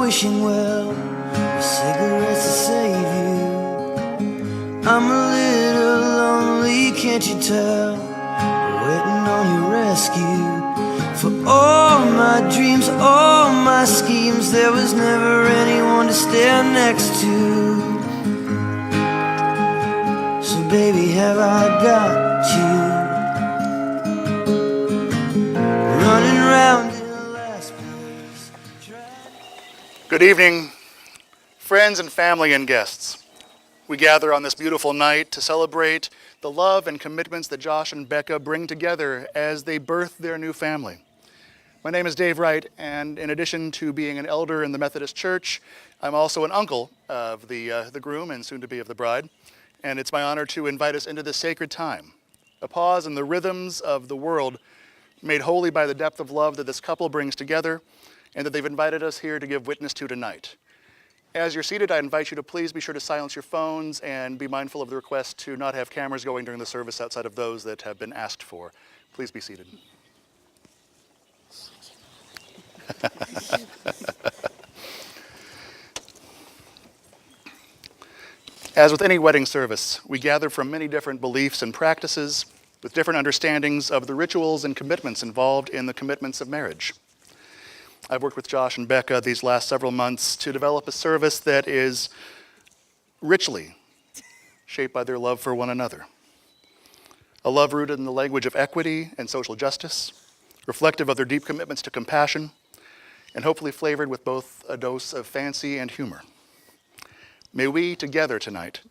wishing well, with cigarettes to save you. I'm a little lonely, can't you tell? Waiting on your rescue. For all my dreams, all my schemes, there was never anyone to stand next to. So baby, have I got you running around in the last place. Good evening, friends and family and guests. We gather on this beautiful night to celebrate the love and commitments that Josh and Becca bring together as they birth their new family. My name is Dave Wright, and in addition to being an elder in the Methodist Church, I'm also an uncle of the groom and soon to be of the bride. And it's my honor to invite us into this sacred time, a pause in the rhythms of the world made holy by the depth of love that this couple brings together and that they've invited us here to give witness to tonight. As you're seated, I invite you to please be sure to silence your phones and be mindful of the request to not have cameras going during the service outside of those that have been asked for. Please be seated. As with any wedding service, we gather from many different beliefs and practices with different understandings of the rituals and commitments involved in the commitments of marriage. I've worked with Josh and Becca these last several months to develop a service that is richly shaped by their love for one another. A love rooted in the language of equity and social justice, reflective of their deep commitments to compassion, and hopefully flavored with both a dose of fancy and humor. May we, together tonight,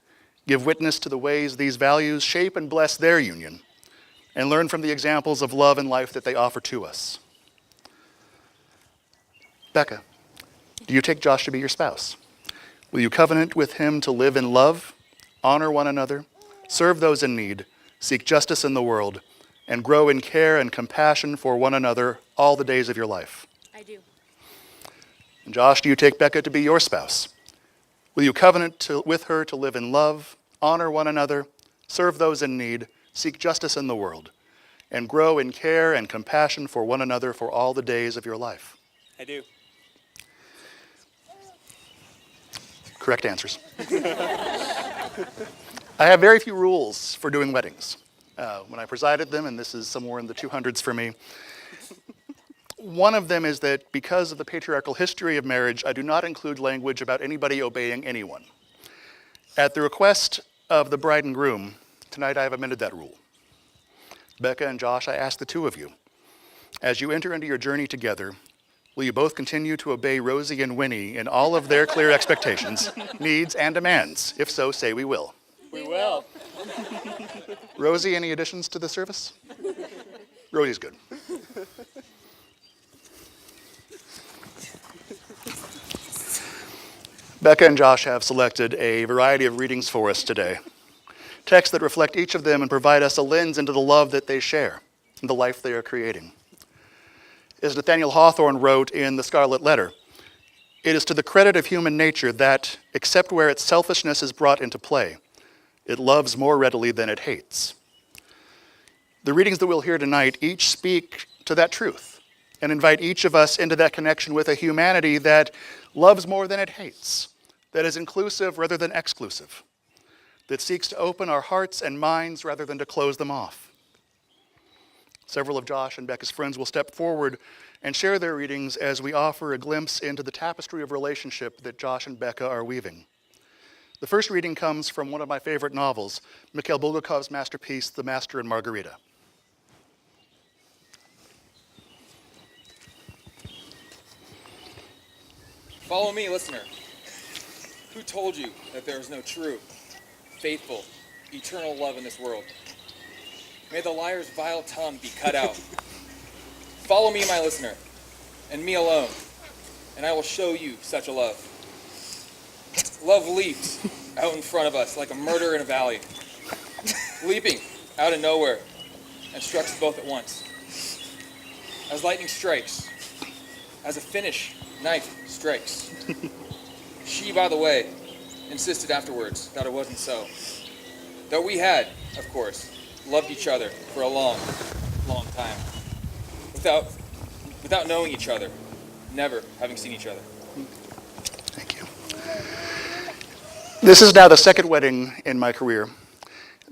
give witness to the ways these values shape and bless their union, and learn from the examples of love and life that they offer to us. Becca, do you take Josh to be your spouse? Will you covenant with him to live in love, honor one another, serve those in need, seek justice in the world, and grow in care and compassion for one another all the days of your life? I do. And Josh, do you take Becca to be your spouse? Will you covenant with her to live in love, honor one another, serve those in need, seek justice in the world, and grow in care and compassion for one another for all the days of your life? I do. Correct answers. I have very few rules for doing weddings. When I presided them, and this is somewhere in the 200s for me, one of them is that because of the patriarchal history of marriage, I do not include language about anybody obeying anyone. At the request of the bride and groom, tonight I have amended that rule. Becca and Josh, I ask the two of you, as you enter into your journey together, will you both continue to obey Rosie and Winnie in all of their clear expectations, needs, and demands? If so, say we will. We will. Rosie, any additions to the service? Rosie's good. Becca and Josh have selected a variety of readings for us today, texts that reflect each of them and provide us a lens into the love that they share and the life they are creating. As Nathaniel Hawthorne wrote in The Scarlet Letter, it is to the credit of human nature that, except where its selfishness is brought into play, it loves more readily than it hates. The readings that we'll hear tonight each speak to that truth and invite each of us into that connection with a humanity that loves more than it hates, that is inclusive rather than exclusive, that seeks to open our hearts and minds rather than to close them off. Several of Josh and Becca's friends will step forward and share their readings as we offer a glimpse into the tapestry of relationship that Josh and Becca are weaving. The first reading comes from one of my favorite novels, Mikhail Bulgakov's masterpiece, The Master and Margarita. Follow me, listener. Who told you that there is no true, faithful, eternal love in this world? May the liar's vile tongue be cut out. Follow me, my listener, and me alone, and I will show you such a love. Love leaped out in front of us like a murder in a valley, leaping out of nowhere, and struck us both at once. As lightning strikes, as a finish knife strikes. She, by the way, insisted afterwards that it wasn't so. Though we had, of course, loved each other for a long, long time. Without knowing each other, never having seen each other. This is now the second wedding in my career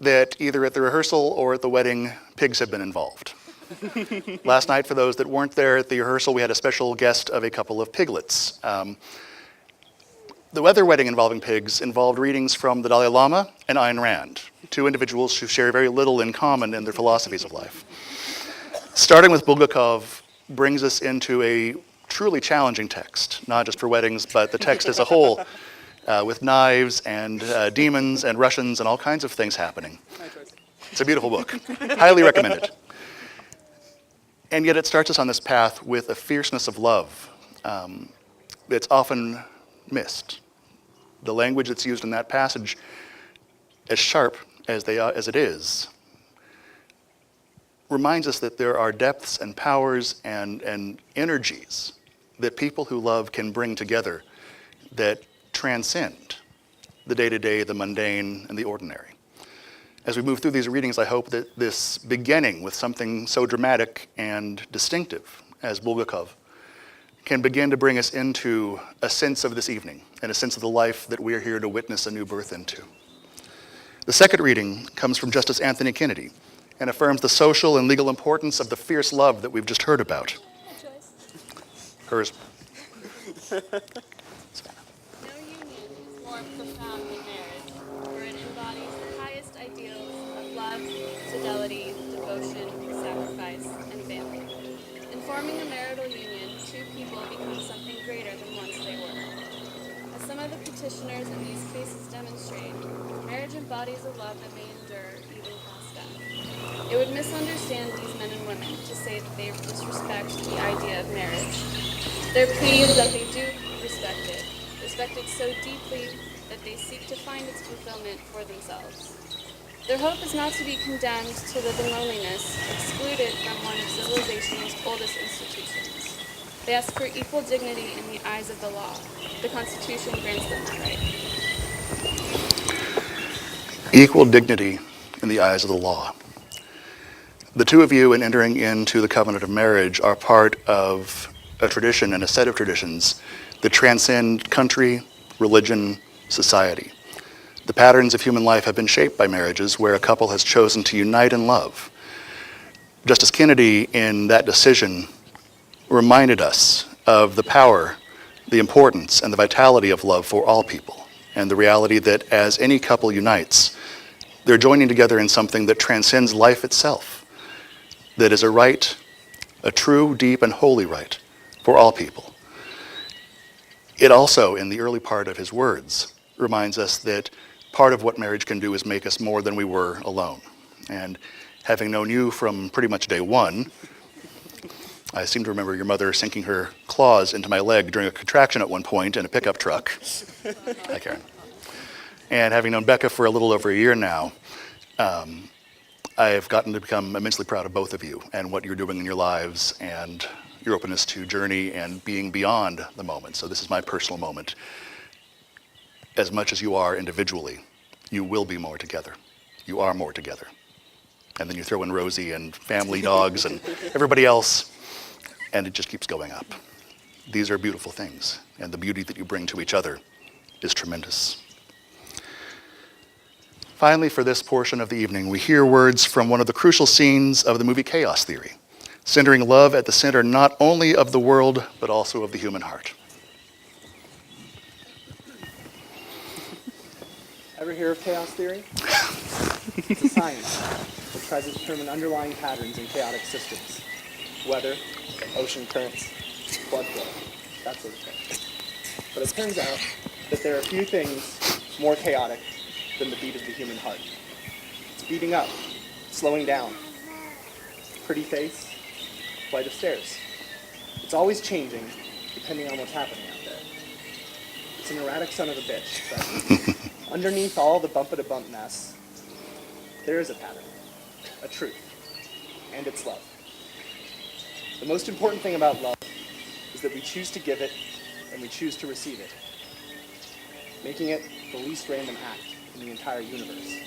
that either at the rehearsal or at the wedding, pigs have been involved. Last night, for those that weren't there at the rehearsal, we had a special guest of a couple of piglets. The other wedding involving pigs involved readings from the Dalai Lama and Ayn Rand, two individuals who share very little in common in their philosophies of life. Starting with Bulgakov brings us into a truly challenging text, not just for weddings, but the text as a whole, with knives and demons and Russians and all kinds of things happening. It's a beautiful book. Highly recommend it. And yet it starts us on this path with a fierceness of love that's often missed. The language that's used in that passage, as sharp as it is, reminds us that there are depths and powers and energies that people who love can bring together that transcend the day-to-day, the mundane, and the ordinary. As we move through these readings, I hope that this beginning with something so dramatic and distinctive as Bulgakov can begin to bring us into a sense of this evening and a sense of the life that we are here to witness a new birth into. The second reading comes from Justice Anthony Kennedy and affirms the social and legal importance of the fierce love that we've just heard about. Hers. No union is more profound than marriage, for it embodies the highest ideals of love, fidelity, devotion, sacrifice, and family. In forming a marital union, two people become something greater than once they were. As some of the petitioners in these cases demonstrate, marriage embodies a love that may endure even past death. It would misunderstand these men and women to say that they disrespect the idea of marriage. Their plea is that they do respect it so deeply that they seek to find its fulfillment for themselves. Their hope is not to be condemned to live in loneliness, excluded from one of civilization's oldest institutions. They ask for equal dignity in the eyes of the law. The Constitution grants them that right. Equal dignity in the eyes of the law. The two of you, in entering into the covenant of marriage, are part of a tradition and a set of traditions that transcend country, religion, society. The patterns of human life have been shaped by marriages where a couple has chosen to unite in love. Justice Kennedy, in that decision, reminded us of the power, the importance, and the vitality of love for all people, and the reality that as any couple unites, they're joining together in something that transcends life itself, that is a right, a true, deep, and holy right for all people. It also, in the early part of his words, reminds us that part of what marriage can do is make us more than we were alone. And having known you from pretty much day one, I seem to remember your mother sinking her claws into my leg during a contraction at one point in a pickup truck. Hi, Karen. And having known Becca for a little over a year now, I've gotten to become immensely proud of both of you and what you're doing in your lives and your openness to journey and being beyond the moment. So this is my personal moment. As much as you are individually, you will be more together. You are more together. And then you throw in Rosie and family dogs and everybody else, and it just keeps going up. These are beautiful things, and the beauty that you bring to each other is tremendous. Finally, for this portion of the evening, we hear words from one of the crucial scenes of the movie Chaos Theory, centering love at the center not only of the world, but also of the human heart. Ever hear of chaos theory? It's a science that tries to determine underlying patterns in chaotic systems. Weather, ocean currents, blood flow, that sort of thing. But it turns out that there are few things more chaotic than the beat of the human heart. It's beating up, slowing down. Pretty face, flight of stairs. It's always changing, depending on what's happening out there. It's an erratic son of a bitch, but underneath all the bump-a-bump mess, there is a pattern, a truth, and it's love. The most important thing about love is that we choose to give it and we choose to receive it, making it the least random act in the entire universe.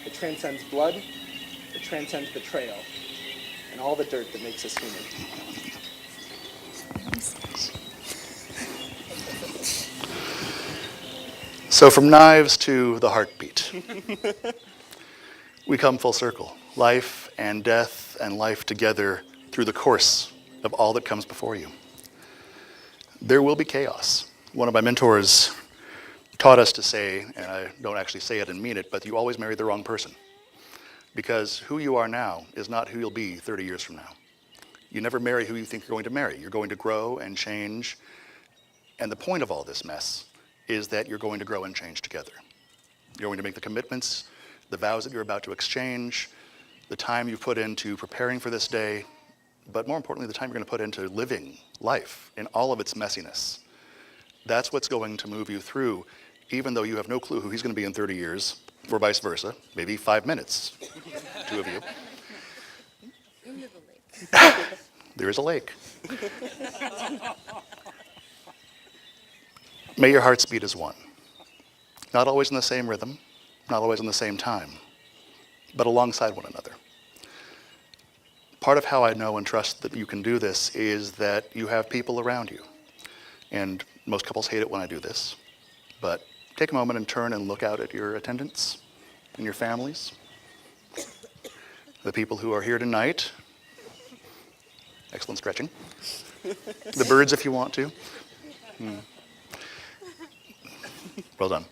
It transcends blood, it transcends betrayal, and all the dirt that makes us human. So from knives to the heartbeat, we come full circle. Life and death and life together through the course of all that comes before you. There will be chaos. One of my mentors taught us to say, and I don't actually say it and mean it, but you always marry the wrong person. Because who you are now is not who you'll be 30 years from now. You never marry who you think you're going to marry. You're going to grow and change. And the point of all this mess is that you're going to grow and change together. You're going to make the commitments, the vows that you're about to exchange, the time you've put into preparing for this day, but more importantly, the time you're going to put into living life in all of its messiness. That's what's going to move you through, even though you have no clue who he's going to be in 30 years, or vice versa, maybe 5 minutes, two of you. Into the lake. There is a lake. May your hearts beat as one. Not always in the same rhythm, not always in the same time, but alongside one another. Part of how I know and trust that you can do this is that you have people around you. And most couples hate it when I do this, but take a moment and turn and look out at your attendants and your families. The people who are here tonight. Excellent stretching. The birds if you want to. Well done.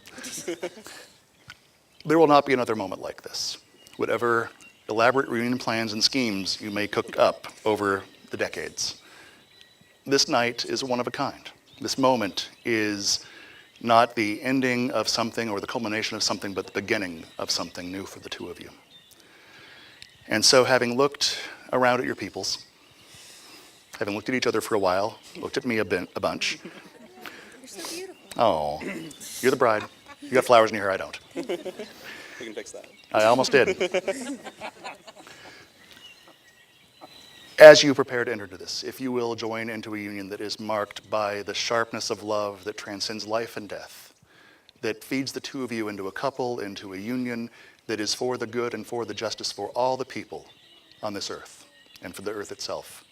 There will not be another moment like this. Whatever elaborate reunion plans and schemes you may cook up over the decades, this night is one of a kind. This moment is not the ending of something or the culmination of something, but the beginning of something new for the two of you. And so having looked around at your peoples, having looked at each other for a while, looked at me a bunch. You're so beautiful. Oh, you're the bride. You got flowers in your hair, I don't. We can fix that. I almost did. As you prepare to enter into this, if you will join into a union that is marked by the sharpness of love that transcends life and death, that feeds the two of you into a couple, into a union that is for the good and for the justice for all the people on this earth and for the earth itself,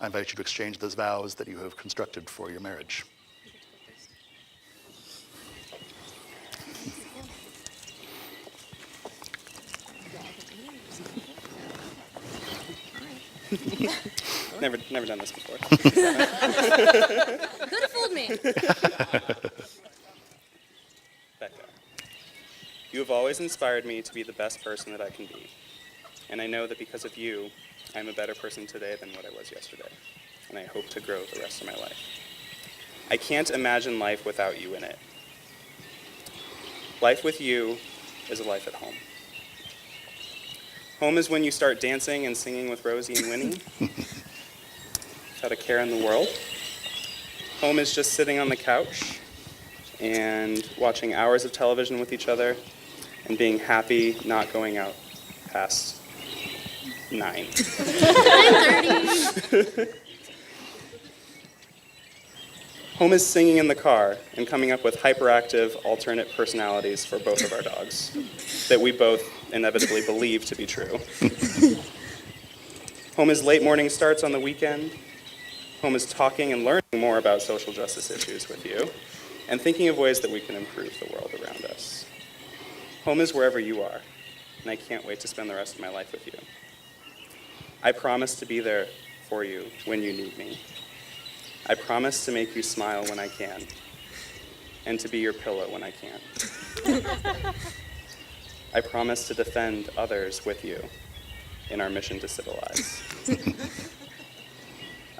I invite you to exchange those vows that you have constructed for your marriage. Never done this before. Could have fooled me. Becca, you have always inspired me to be the best person that I can be. And I know that because of you, I'm a better person today than what I was yesterday. And I hope to grow the rest of my life. I can't imagine life without you in it. Life with you is a life at home. Home is when you start dancing and singing with Rosie and Winnie without a care in the world. Home is just sitting on the couch and watching hours of television with each other and being happy not going out past 9. 9:30. Home is singing in the car and coming up with hyperactive alternate personalities for both of our dogs that we both inevitably believe to be true. Home is late morning starts on the weekend. Home is talking and learning more about social justice issues with you and thinking of ways that we can improve the world around us. Home is wherever you are, and I can't wait to spend the rest of my life with you. I promise to be there for you when you need me. I promise to make you smile when I can, and to be your pillow when I can't. I promise to defend others with you in our mission to civilize.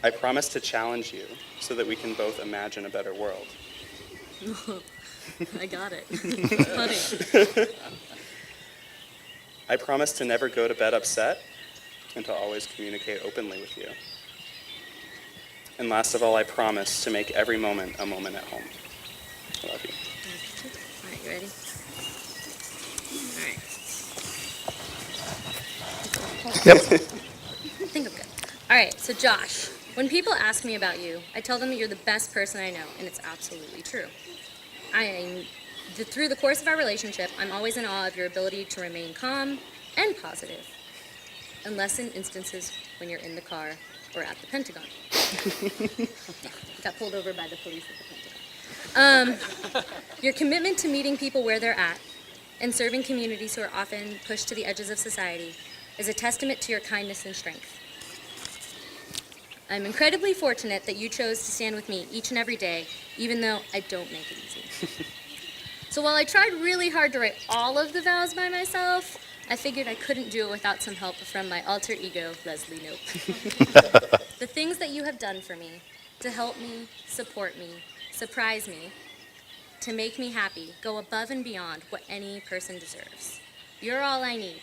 I promise to challenge you so that we can both imagine a better world. I got it. Funny. I promise to never go to bed upset and to always communicate openly with you. And last of all, I promise to make every moment a moment at home. I love you. All right, you ready? All right. Yep. I think I'm good. All right, so Josh, when people ask me about you, I tell them that you're the best person I know, and it's absolutely true. Through the course of our relationship, I'm always in awe of your ability to remain calm and positive, unless in instances when you're in the car or at the Pentagon. Yeah, got pulled over by the police at the Pentagon. Your commitment to meeting people where they're at and serving communities who are often pushed to the edges of society is a testament to your kindness and strength. I'm incredibly fortunate that you chose to stand with me each and every day, even though I don't make it easy. So while I tried really hard to write all of the vows by myself, I figured I couldn't do it without some help from my alter ego, Leslie Knope. The things that you have done for me, to help me, support me, surprise me, to make me happy, go above and beyond what any person deserves. You're all I need.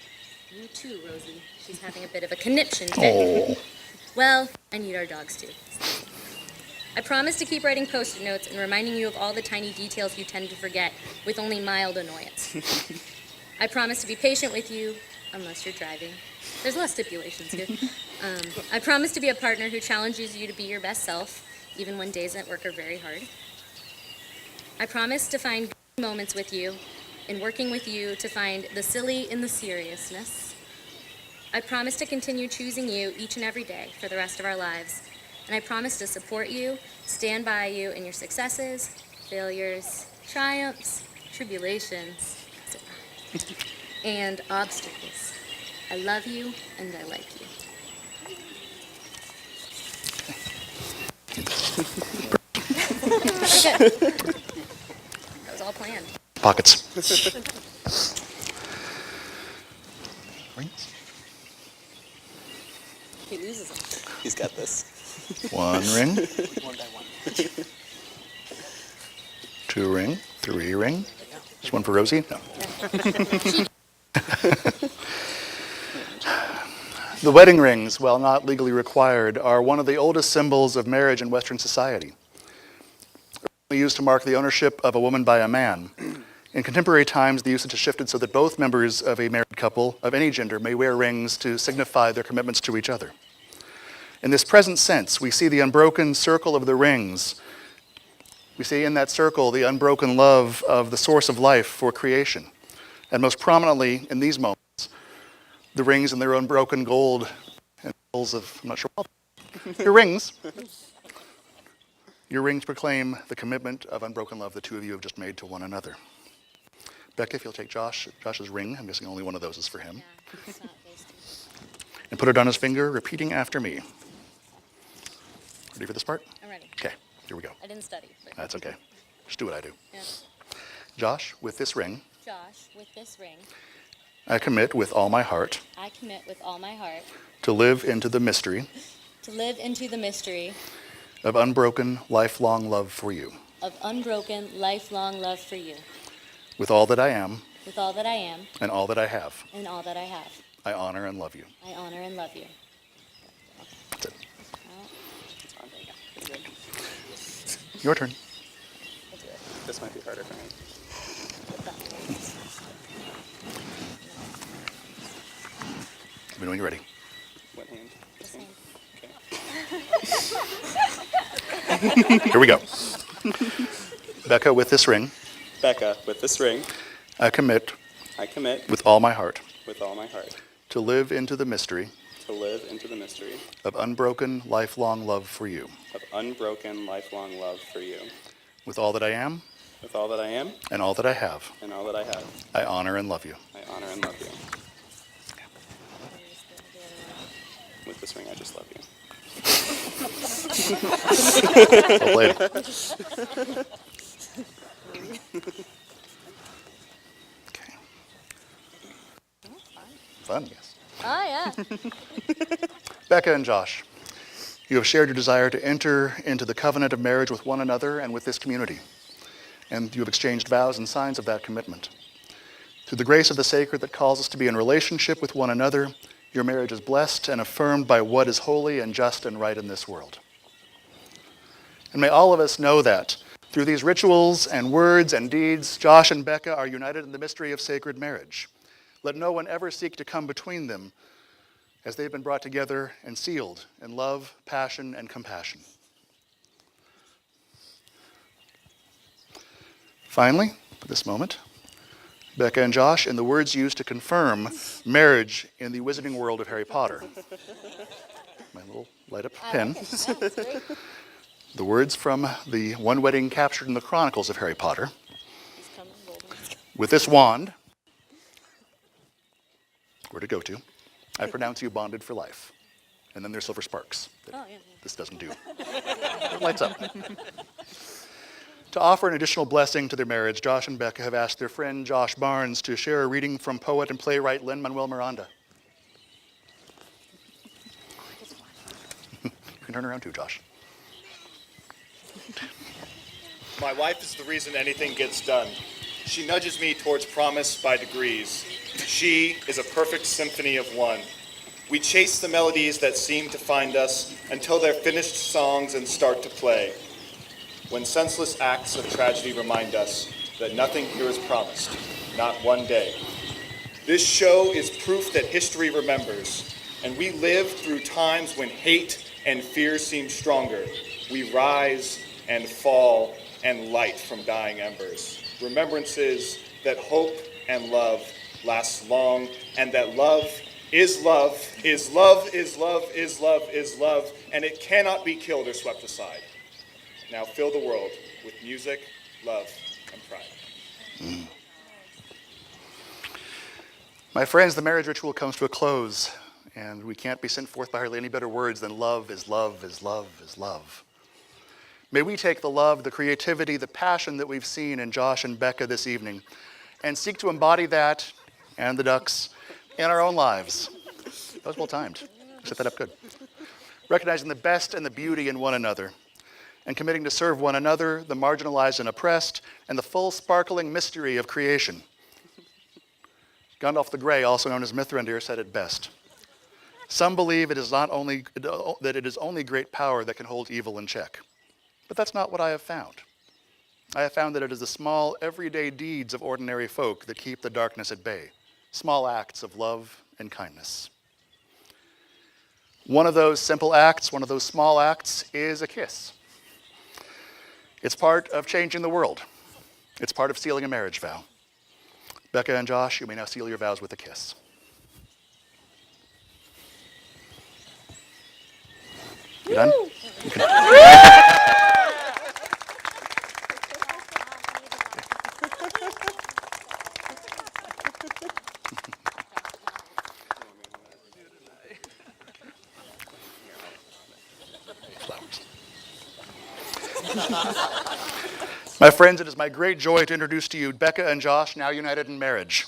You too, Rosie. She's having a bit of a conniption today. Well, I need our dogs too. I promise to keep writing post-it notes and reminding you of all the tiny details you tend to forget with only mild annoyance. I promise to be patient with you, unless you're driving. There's less stipulations here. I promise to be a partner who challenges you to be your best self, even when days at work are very hard. I promise to find good moments with you and working with you to find the silly in the seriousness. I promise to continue choosing you each and every day for the rest of our lives. And I promise to support you, stand by you in your successes, failures, triumphs, tribulations, and obstacles. I love you and I like you. Good. That was all planned. Pockets. Rings. He loses them. He's got this. One ring, One by one. 2 ring, 3 ring. Just one for Rosie? No. The wedding rings, while not legally required, are one of the oldest symbols of marriage in Western society. Originally used to mark the ownership of a woman by a man. In contemporary times, the usage has shifted so that both members of a married couple of any gender may wear rings to signify their commitments to each other. In this present sense, we see the unbroken circle of the rings. We see in that circle the unbroken love of the source of life for creation. And most prominently in these moments, the rings in their unbroken gold and symbols of, I'm not sure, your rings. Your rings proclaim the commitment of unbroken love the two of you have just made to one another. Becca, if you'll take Josh's ring, I'm guessing only one of those is for him, Yeah, it's not wasted. and put it on his finger, repeating after me. Ready for this part? I'm ready. Okay, here we go. I didn't study. But That's okay. Just do what I do. yeah. Josh, with this ring, Josh, with this ring, I commit with all my heart I commit with all my heart to live into the mystery to live into the mystery of unbroken, lifelong love for you. of unbroken, lifelong love for you, With all that I am with all that I am and all that I have, and all that I have. I honor and love you. I honor and love you. That's it. Well, there you go. Your turn. I'll do it. This might be harder for me. Put that one. Let me know when you're ready. What hand? This hand? Same. Okay. Here we go. Becca, with this ring, Becca, with this ring, I commit I commit with all my heart with all my heart to live into the mystery to live into the mystery of unbroken, lifelong love for you. of unbroken, lifelong love for you. With all that I am With all that I am and all that I have, and all that I have, I honor and love you. I honor and love you. With this ring, I just love you. Well played. Okay. Fun, yes. Oh, yeah. Becca and Josh, you have shared your desire to enter into the covenant of marriage with one another and with this community. And you have exchanged vows and signs of that commitment. Through the grace of the sacred that calls us to be in relationship with one another, your marriage is blessed and affirmed by what is holy and just and right in this world. And may all of us know that through these rituals and words and deeds, Josh and Becca are united in the mystery of sacred marriage. Let no one ever seek to come between them, as they've been brought together and sealed in love, passion, and compassion. Finally, for this moment, Becca and Josh, in the words used to confirm marriage in the wizarding world of Harry Potter. My little light up pen. That's great. The words from the one wedding captured in the Chronicles of Harry Potter. With this wand, where to go to, I pronounce you bonded for life. And then there's silver sparks that this doesn't do. It lights up. To offer an additional blessing to their marriage, Josh and Becca have asked their friend Josh Barnes to share a reading from poet and playwright Lin-Manuel Miranda. You can turn around too, Josh. My wife is the reason anything gets done. She nudges me towards promise by degrees. She is a perfect symphony of one. We chase the melodies that seem to find us until they're finished songs and start to play. When senseless acts of tragedy remind us that nothing here is promised, not one day. This show is proof that history remembers, and we live through times when hate and fear seem stronger. We rise and fall and light from dying embers. Remembrances that hope and love last long, and that love is love, is love, is love, is love, is love, and it cannot be killed or swept aside. Now fill the world with music, love, and pride. My friends, the marriage ritual comes to a close, and we can't be sent forth by hardly any better words than love is love is love is love. May we take the love, the creativity, the passion that we've seen in Josh and Becca this evening and seek to embody that and the ducks in our own lives. That was well timed. Set that up good. Recognizing the best and the beauty in one another and committing to serve one another, the marginalized and oppressed, and the full sparkling mystery of creation. Gandalf the Grey, also known as Mithrandir, said it best. Some believe it is not only that it is only great power that can hold evil in check. But that's not what I have found. I have found that it is the small, everyday deeds of ordinary folk that keep the darkness at bay. Small acts of love and kindness. One of those simple acts, one of those small acts, is a kiss. It's part of changing the world. It's part of sealing a marriage vow. Becca and Josh, you may now seal your vows with a kiss. You done? My friends, it is my great joy to introduce to you Becca and Josh, now united in marriage.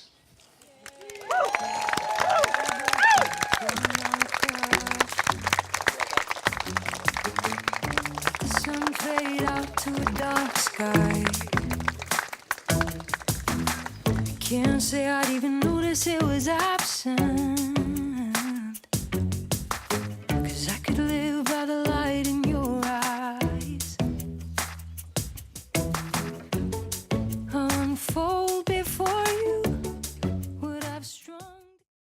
The sun fade out to a dark sky. I can't say I'd even notice it was absent. 'Cause I could live by the light in your eyes. Unfold